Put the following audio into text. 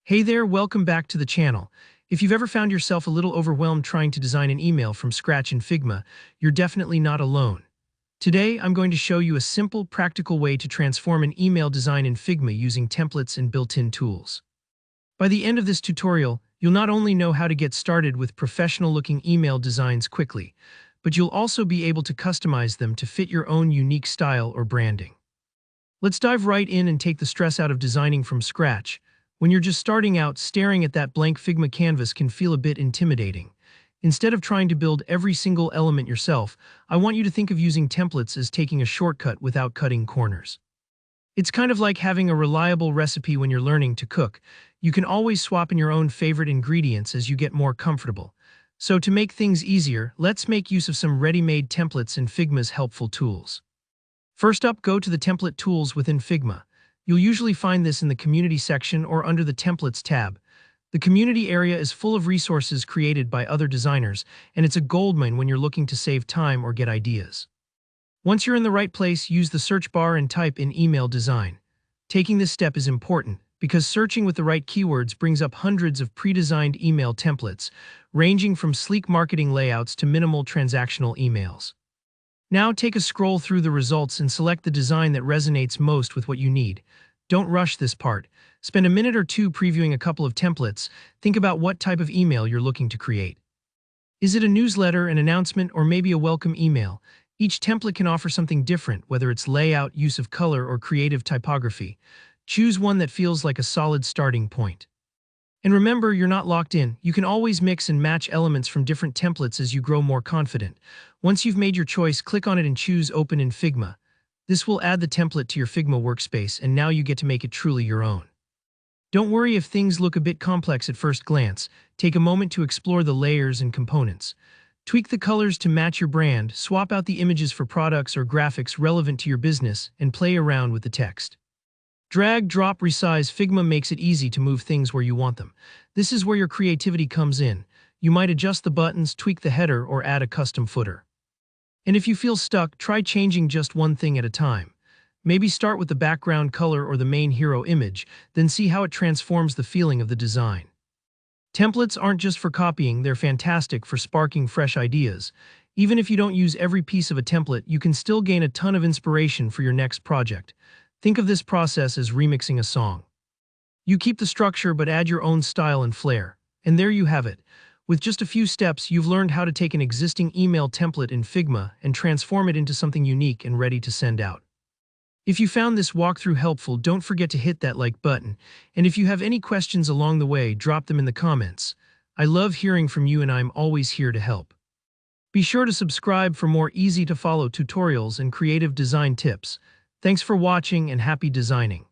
Hey there, welcome back to the channel. If you've ever found yourself a little overwhelmed trying to design an email from scratch in Figma, you're definitely not alone. Today, I'm going to show you a simple, practical way to transform an email design in Figma using templates and built-in tools. By the end of this tutorial, you'll not only know how to get started with professional-looking email designs quickly, but you'll also be able to customize them to fit your own unique style or branding. Let's dive right in and take the stress out of designing from scratch. When you're just starting out, staring at that blank Figma canvas can feel a bit intimidating. Instead of trying to build every single element yourself, I want you to think of using templates as taking a shortcut without cutting corners. It's kind of like having a reliable recipe when you're learning to cook. You can always swap in your own favorite ingredients as you get more comfortable. So to make things easier, let's make use of some ready-made templates in Figma's helpful tools. First up, go to the Template tools within Figma. You'll usually find this in the Community section or under the Templates tab. The Community area is full of resources created by other designers, and it's a goldmine when you're looking to save time or get ideas. Once you're in the right place, use the search bar and type in email design. Taking this step is important because searching with the right keywords brings up hundreds of pre-designed email templates, ranging from sleek marketing layouts to minimal transactional emails. Now take a scroll through the results and select the design that resonates most with what you need. Don't rush this part. Spend a minute or two previewing a couple of templates. Think about what type of email you're looking to create. Is it a newsletter, an announcement, or maybe a welcome email? Each template can offer something different, whether it's layout, use of color, or creative typography. Choose one that feels like a solid starting point. And remember, you're not locked in. You can always mix and match elements from different templates as you grow more confident. Once you've made your choice, click on it and choose Open in Figma. This will add the template to your Figma workspace, and now you get to make it truly your own. Don't worry if things look a bit complex at first glance. Take a moment to explore the layers and components. Tweak the colors to match your brand, swap out the images for products or graphics relevant to your business, and play around with the text. Drag, drop, resize. Figma makes it easy to move things where you want them. This is where your creativity comes in. You might adjust the buttons, tweak the header, or add a custom footer. And if you feel stuck, try changing just one thing at a time. Maybe start with the background color or the main hero image, then see how it transforms the feeling of the design. Templates aren't just for copying, they're fantastic for sparking fresh ideas. Even if you don't use every piece of a template, you can still gain a ton of inspiration for your next project. Think of this process as remixing a song. You keep the structure but add your own style and flair. And there you have it. With just a few steps, you've learned how to take an existing email template in Figma and transform it into something unique and ready to send out. If you found this walkthrough helpful, don't forget to hit that like button. And if you have any questions along the way, drop them in the comments. I love hearing from you and I'm always here to help. Be sure to subscribe for more easy-to-follow tutorials and creative design tips. Thanks for watching and happy designing.